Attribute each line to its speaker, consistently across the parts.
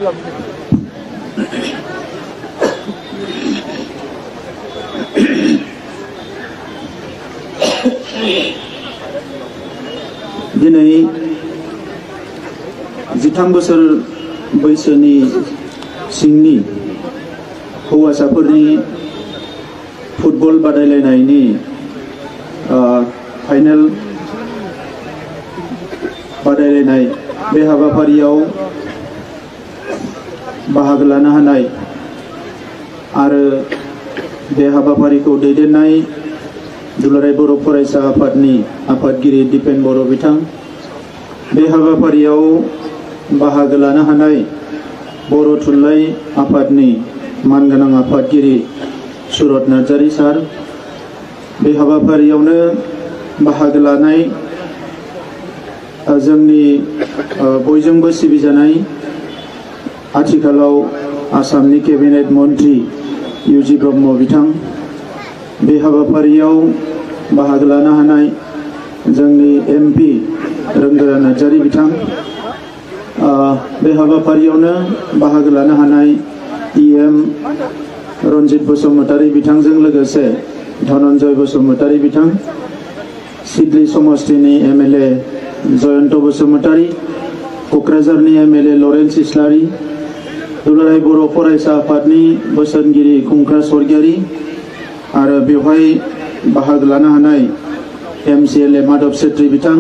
Speaker 1: दिनै 13 बोसोर बैसोनि सिंनि हौवासाफोरनि फुटबल बादायलायनायनि फाइनाल बादायलायनाय बे हाबाफारियाव बाहागो लानो हानाय आरो बे हाबाफारिखौ दैदेननाय दुलाराय बर' फरायसा आफादनि आफादगिरि दिपेन बर' बिथां, बे हाबाफारियाव बाहागो लानो हानाय बर' थुनलाइ आफादनि मानगोनां आफादगिरि सुरत नार्जारी सार, बे हाबाफारियावनो बाहागो लानाय जोंनि बयजोंबो सिबिजानाय आथिखालाव आसामनि केबिनेट मन्त्रि इउजि ब्रह्म बिथां, बे हाबाफारियाव बाहागो लानो हानाय जोंनि एमपि रोंगोरा नार्जारी बिथां, बे हाबाफारियावनो बाहागो लानो हानाय इएम रन्जित बसुमतारी बिथांजों लोगोसे धनन्जय बसुमतारी बिथां, सिडली समष्टिनि एमएलए जयन्त बसुमतारी, क'क्राझारनि एमएलए लरेन्स इस्लारि, दुलाराय बर' फरायसा आफादनि बोसोनगिरि खुंख्रा स्वर्गियारि आरो बेवहाय बाहागो लानो हानाय एमसिएलए माधव सेत्री बिथां,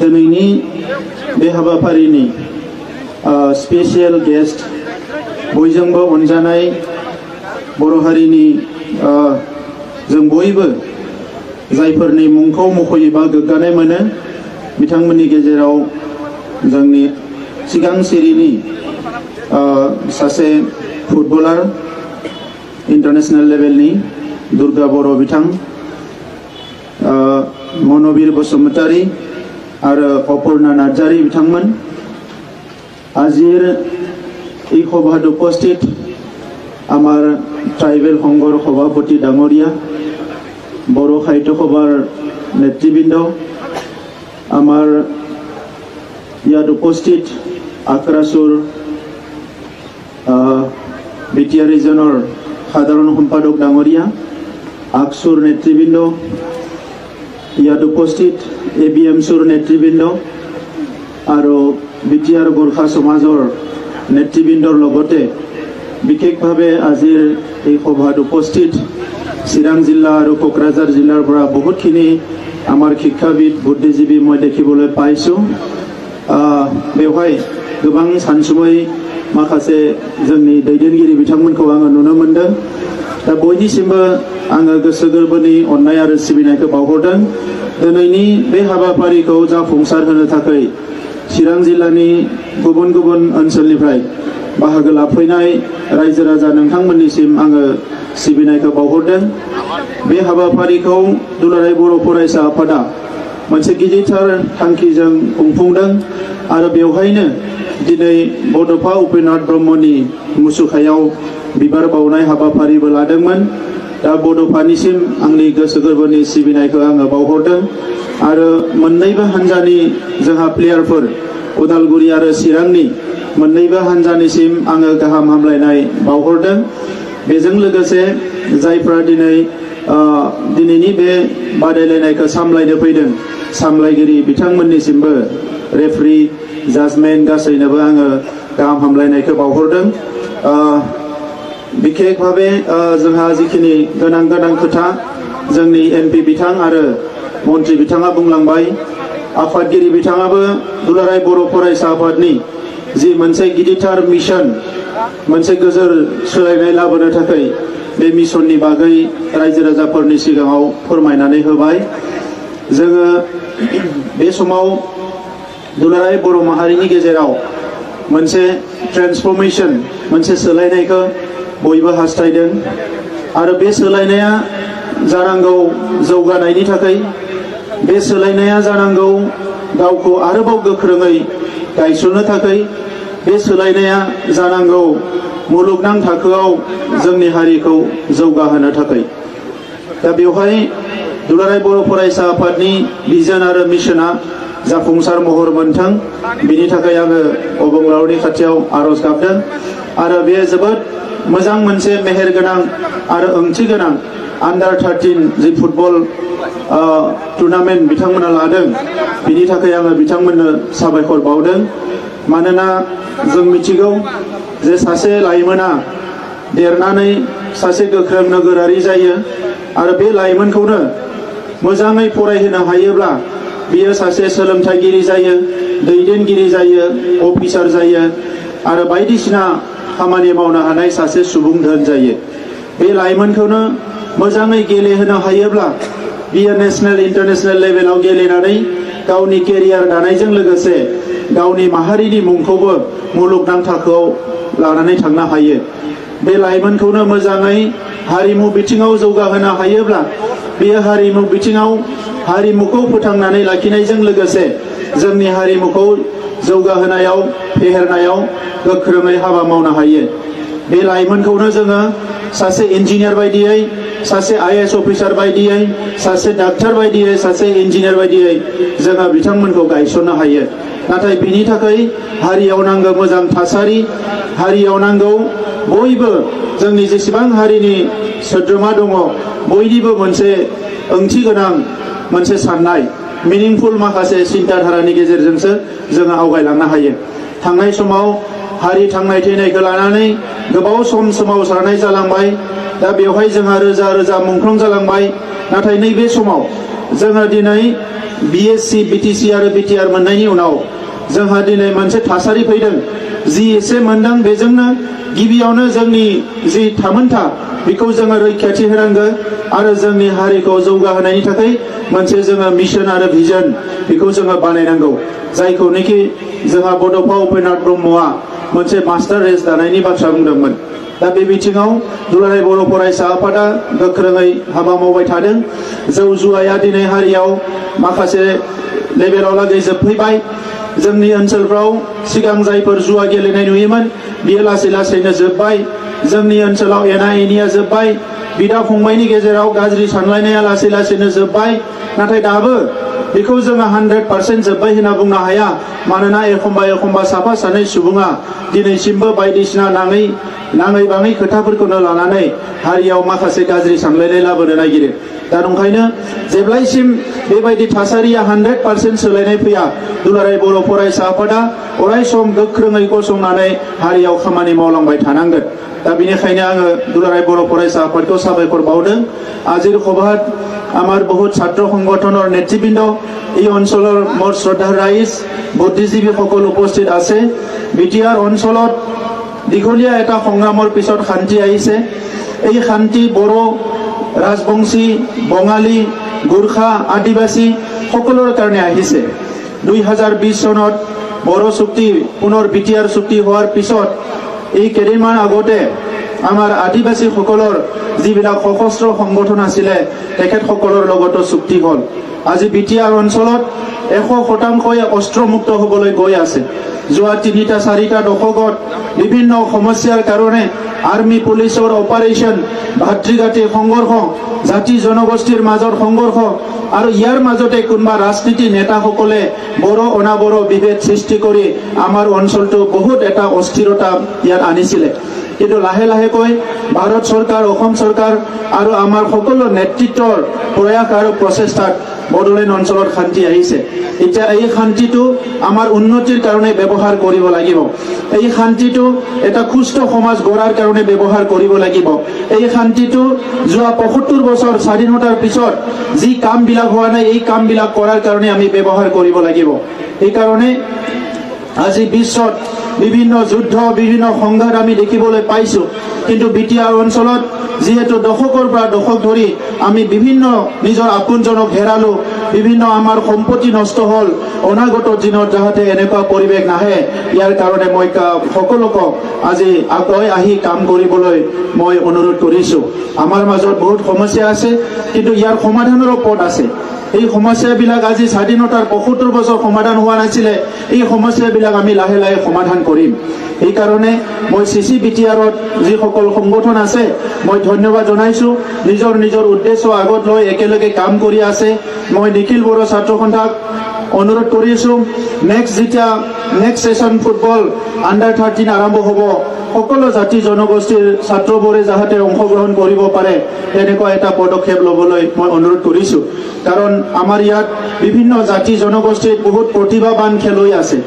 Speaker 1: दिनैनि बे हाबाफारिनि स्पेशियेल गेस्ट, बयजोंबो अनजानाय बर' हारिनि जों बयबो जायफोरनि मुंखौ मख'योबा गोग्गानाय मोनो, बिथांमोननि गेजेराव जोंनि सिगां सिरिनि सासे फुटबलार इंटरनेशनल लेवलनि दुर्गा बर' बिथां, मनबीर बसुमतारी आरो अपर्णा नार्जारी बिथांमोन। আজিৰ এই সভাত উপস্থিত আমাৰ ট্ৰাইবেল সংঘৰ সভাপতি ডাঙৰীয়া, বড়ো সাহিত্য সভাৰ নেতৃবৃন্দ, আমাৰ ইয়াত উপস্থিত আক্ৰাসুৰ বিটিআৰ ৰিজনৰ সাধাৰণ সম্পাদক ডাঙৰীয়া, আকসুৰ নেতৃবৃন্দ, ইয়াত উপস্থিত এবিএমচুৰ নেতৃবৃন্দ আৰু বিটিআৰ গোৰ্খা সমাজৰ নেতৃবৃন্দৰ লগতে বিশেষভাৱে আজিৰ এই সভাত উপস্থিত চিৰাং জিলা আৰু কোকৰাঝাৰ জিলাৰ পৰা বহুতখিনি আমাৰ শিক্ষাবিদ বুদ্ধিজীৱী মই দেখিবলৈ পাইছোঁ। बेवहाय गोबां सानसुमै माखासे जोंनि दैदेनगिरि बिथांमोनखौ आङो नुनो मोनदों। दा बयनिसिमबो आङो गोसो गोरबोनि अननाय आरो सिबिनायखौ बावहरदों। दिनैनि बे हाबाफारिखौ जाफुंसार होनो थाखाय चिरां जिल्लानि गुबुन गुबुन ओनसोलनिफ्राय बाहागो लाफैनाय रायजो राजा नोंथांमोननिसिम आङो सिबिनायखौ बावहरदों। बे हाबाफारिखौ दुलाराय बर' फरायसा आफादा मोनसे गिदिरथार थांखिजों खुंफुंदों आरो बेवहायनो दिनै बड'फा उपेन्द्रनाथ ब्रह्मनि मुसुखायाव बिबार बावनाय हाबाफारिबो लादोंमोन। दा बड'फानिसिम आंनि गोसो गोरबोनि सिबिनायखौ आङो बावहरदों आरो मोननैबो हान्जानि जोंहा प्लेयारफोर उदालगुरि आरो चिरांनि मोननैबो हान्जानिसिम आङो गाहाम हामलायनाय बावहरदों। बेजों लोगोसे जायफ्रा दिनैनि बे बादायलायनायखौ सामलायनो फैदों सामलायगिरि बिथांमोननिसिमबो रेफारि जाजमेन्ट गासैनोबो आङो गाहाम हामलायनायखौ बावहरदों। बिखेखभावे जोंहा जिखिनि गोनां खोथा जोंनि एमपि बिथां आरो मन्त्रि बिथाङा बुंलांबाय, आफादगिरि बिथाङाबो दुलाराय बर' फरायसा आफादनि जि मोनसे गिदिरथार मिशन, मोनसे गोजोर सोलायनाय लाबोनो थाखाय बे मिशननि बागै रायजो राजाफोरनि सिगाङाव फोरमायनानै होबाय। जोङो बे समाव दुलाराय बर' माहारिनि गेजेराव मोनसे ट्रेन्सफर्मेशन, मोनसे सोलायनायखौ बयबो हास्थायदों आरो बे सोलायनाया जानांगौ जौगानायनि थाखाय, बे सोलायनाया जानांगौ गावखौ आरोबाव गोख्रोङै गायसननो थाखाय, बे सोलायनाया जानांगौ मुलुगनां थाखोआव जोंनि हारिखौ जौगाहोनो थाखाय। दा बेवहाय दुलाराय बर' फरायसा आफादनि भिजन आरो मिशना जाफुंसार महर मोनथों बिनि थाखाय आङो अबंलावरिनि खाथियाव आरज गाबदों आरो बे जोबोद मोजां मोनसे मेहेर गोनां आरो ओंथि गोनां आन्डार 13 जि फुटबल टुर्नामेन्ट बिथांमोना लादों बिनि थाखाय आङो बिथांमोननो साबायखर बावदों मानोना जों मिथिगौ जे सासे लाइमोना देरनानै सासे गोख्रों नोगोरारि जायो आरो बे लाइमोनखौनो मोजाङै फरायहोनो हायोब्ला बियो सासे सोलोंथाइगिरि जायो दैदेनगिरि जायो अफिसार जायो आरो बायदिसिना खामानि मावनो हानाय सासे सुबुं धोन जायो बे लाइमोनखौनो मोजाङै गेलेहोनो हायोब्ला बियो नेशनेल इन्टारनेशनेल लेभेलाव गेलेनानै गावनि केरियार दानायजों लोगोसे गावनि माहारिनि मुंखौबो मुलुगनां थाखोआव लानानै थांनो हायो बे लाइमोनखौनो मोजाङै हारिमु बिथिङाव जौगाहोनो हायोब्ला बेयो हारिमु बिथिङाव हारिमुखौ फोथांनानै लाखिनायजों लोगोसे जोंनि हारिमुखौ जौगाहोनायाव फेहेरनायाव गोख्रोङै हाबा मावनो हायो बे लाइमोनखौनो जोङो सासे इन्जिनियार बायदियै सासे आईएएस अफिसार बायदियै सासे डाक्टर बायदियै सासे इन्जिनियार बायदियै जोङो बिथांमोनखौ गायसननो हायो नाथाय बिनि थाखाय हारियाव नांगौ मोजां थासारि हारियाव नांगौ बयबो जोंनि जेसेबां हारिनि सोद्रोमा दङ बयनिबो मोनसे ओंथि गोनां मोनसे साननाय मिनिंफुल माखासे सिन्ताधारानि गेजेरजोंसो जोङो आवगायलांनो हायो थांनाय समाव हारि थांनाय थैनायखौ लानानै गोबाव सम सोमावसारनाय जालांबाय दा बेवहाय जोंहा रोजा रोजा मुंख्लं जालांबाय नाथाय नैबे समाव जोङो दिनै बिएससि बिटिसि आरो बिटिआर मोननायनि उनाव जोंहा दिनै मोनसे थासारि फैदों जि एसे मोनदों बेजोंनो गिबियावनो जोंनि जि थामोनथा बेखौ जोङो रैखाथि होनांगौ आरो जोंनि हारिखौ जौगाहोनायनि थाखाय मोनसे जोङो मिशन आरो भिजन बेखौ जोङो बानायनांगौ जायखौनोखि जोंहा बड'फा उपेन्द्रनाथ ब्रह्मआ मोनसे मास्टार रेस दानायनि बाथ्रा बुंदोंमोन दा बे बिथिङाव दुलाराय बर' फरायसा आफादा गोख्रोङै हाबा मावबाय थादों जौ जुवाया दिनै हारियाव माखासे लेभेलाव लागै जोबफैबाय जोंनि ओनसोलफ्राव सिगां जायफोर जुवा गेलेनाय नुयोमोन बियो लासै लासैनो जोबबाय जोंनि ओनसोलाव एना एनिया जोबबाय बिदा फंबायनि गेजेराव गाज्रि सानलायनाया लासै लासैनो जोबबाय नाथाय दाबो बेखौ जोङो 100% जोबबाय होनना बुंनो हाया मानोना एखम्बा साफा सानै सुबुङा दिनैसिमबो बायदिसिना नाङै बाङै खोथाफोरखौनो लानानै हारियाव माखासे गाज्रि सानलायनाय लाबोनो नागिरो दा ओंखायनो जेब्लायसिम बेबायदि थासारिया 100% सोलायनाय फैया दुलाराय बर' फरायसा आफादा अराय सम गोख्रोङै गसंनानै हारियाव खामानि मावलांबाय थानांगोन दा बेनिखायनो आङो दुलाराय बर' फरायसा आफादखौ साबायखर बावदों আজিৰ সভাত আমার বহুত ছাত্র সংগঠনের নেতৃবৃন্দ এই অঞ্চলের মোর শ্রদ্ধা রাইজ বুদ্ধিজীবীসকল উপস্থিত আছে বিটিআর অঞ্চলত দীঘলীয়া এটা সংগ্রামৰ পিছত শান্তি আহিছে এই শান্তি বড়ো ৰাজবংশী বঙালী গোৰ্খা আদিবাসী সকলৰ কাৰণে আহিছে 2020 চনত বড়ো চুক্তি পুনৰ বিটিআৰ চুক্তি হোৱাৰ পিছত এই কেইদিনমান আগতে আমাৰ আদিবাসী সকলৰ যিবিলাক সশস্ত্ৰ সংগঠন আছিলে তেখেতসকলৰ লগতো চুক্তি হ'ল আজি বিটিআৰ অঞ্চলত 100% অস্ত্ৰমুক্ত হ'বলৈ গৈ আছে যোৱা 3-4টা দশকত বিভিন্ন সমস্যাৰ কাৰণে আৰ্মি পুলিচৰ অপাৰেশ্যন ভাতৃঘাতী সংঘৰ্ষ জাতি জনগোষ্ঠীৰ মাজৰ সংঘৰ্ষ আৰু ইয়াৰ মাজতে কোনবা ৰাজনীতি নেতাসকলে বড়ো অনাবড়ো বিভেদ সৃষ্টি কৰি আমাৰ অঞ্চলটো বহুত এটা অস্থিৰতা ইয়াত আনিছিলে কিন্তু লাহে লাহেকৈ ভাৰত চৰকাৰ অসম চৰকাৰ আৰু আমাৰ সকলো নেতৃত্বৰ প্ৰয়াস আৰু প্ৰচেষ্টাত বড়োলেণ্ড অঞ্চলত শান্তি আহিছে এতিয়া এই শান্তিটো আমাৰ উন্নতিৰ কাৰণে ব্যৱহাৰ কৰিব লাগিব এই শান্তিটো এটা সুস্থ সমাজ গঢ়াৰ কাৰণে ব্যৱহাৰ কৰিব লাগিব এই শান্তিটো যোৱা 75 বছৰ স্বাধীনতাৰ পিছত যি কামবিলাক হোৱা নাই এই কামবিলাক কৰাৰ কাৰণে আমি ব্যৱহাৰ কৰিব লাগিব এই কাৰণে আজি বিশ্বত বিভিন্ন যুদ্ধ বিভিন্ন সংঘাত আমি দেখিবলৈ পাইছো কিন্তু বিটিআৰ অঞ্চলত যেহেতু দশকৰ পৰা দশক ধৰি আমি বিভিন্ন নিজৰ আপোনজনক হেৰালো বিভিন্ন আমাৰ সম্পত্তি নষ্ট হল অনাগত দিনত যাতে এনেকুৱা পৰিৱেশ নাহে ইয়াৰ কাৰণে মই সকলোকে আজি আগলৈ আহি কাম কৰিবলৈ মই অনুৰোধ কৰিছো আমাৰ মাজত বহুত সমস্যা আছে কিন্তু ইয়াৰ সমাধানৰ পথ আছে এই সমস্যাবিলাক আজি স্বাধীনতাৰ 75 বছৰ সমাধান হোৱা নাছিলে এই সমস্যাবিলাক আমি লাহে লাহে সমাধান কৰিম এই কাৰণে মই সিসি বিটিআৰত যি সকল সংগঠন আছে মই ধন্যবাদ জনাইছো নিজৰ উদ্দেশ্য আগত লৈ একেলগে কাম কৰি আছে মই নিখিল বড়ো ছাত্ৰ সন্থাক অনুৰোধ কৰিছোঁ নেক্সট সেশন ফুটবল আণ্ডাৰ 13 আৰম্ভ হ'ব সকলো জাতি জনগোষ্ঠীৰ ছাত্ৰবোৰে যাতে অংশগ্ৰহণ কৰিব পাৰে তেনেকুৱা এটা পদক্ষেপ ল'বলৈ মই অনুৰোধ কৰিছোঁ কাৰণ আমাৰ ইয়াত বিভিন্ন জাতি জনগোষ্ঠীৰ বহুত প্ৰতিভাৱান খেলুৱৈ আছে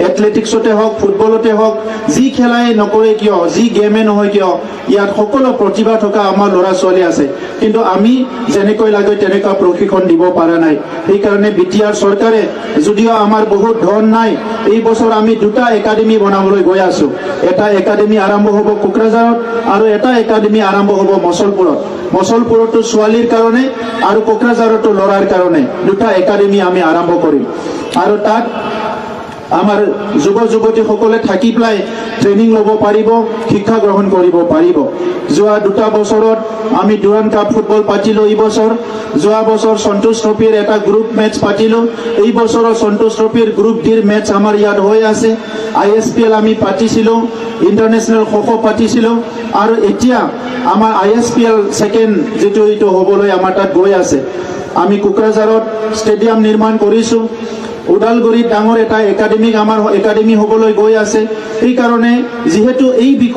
Speaker 1: এথলেটিক্সতে হওক ফুটবলতে হওক যি খেলাই নকৰে কিয় যি গেমে নহয় কিয় ইয়াত সকলো প্ৰতিভা থকা আমাৰ ল'ৰা ছোৱালী আছে কিন্তু আমি যেনেকৈ লাগে তেনেকুৱা প্ৰশিক্ষণ দিব পৰা নাই সেইকাৰণে বিটিআৰ চৰকাৰে যদিও আমাৰ বহুত ধন নাই এই বছৰ আমি দুটা একাডেমি বনাবলৈ গৈ আছো এটা একাডেমি আৰম্ভ হ'ব কোকৰাঝাৰত আৰু এটা একাডেমি আৰম্ভ হ'ব মছলপুৰতো ছোৱালীৰ কাৰণে আৰু কোকৰাঝাৰতো ল'ৰাৰ কাৰণে দুটা একাডেমি আমি আৰম্ভ কৰিম আৰু তাত আমাৰ যুৱ যুৱতীসকলে থাকি পেলাই ট্ৰেইনিং ল'ব পাৰিব শিক্ষা গ্ৰহণ কৰিব পাৰিব যোৱা দুটা বছৰত আমি ডুৰাণ্ড কাপ ফুটবল পাতিলোঁ এই বছৰ যোৱা বছৰ সন্তোষ ট্ৰফিৰ এটা গ্ৰুপ মেচ পাতিলোঁ এই বছৰৰ সন্তোষ ট্ৰফিৰ গ্ৰুপ ডিৰ মেচ আমাৰ ইয়াত হৈ আছে ISPL আমি পাতিছিলোঁ ইণ্টাৰনেশ্যনেল খো পাতিছিলোঁ আৰু এতিয়া আমাৰ ISPL ছেকেণ্ড যিটো এইটো হ'বলৈ আমাৰ তাত গৈ আছে আমি কোকৰাঝাৰত ষ্টেডিয়াম নিৰ্মাণ কৰিছোঁ ওদালগুৰিত ডাঙৰ এটা একাডেমি আমাৰ একাডেমি হ'বলৈ গৈ আছে এই কাৰণে যিহেতু এই বিষয়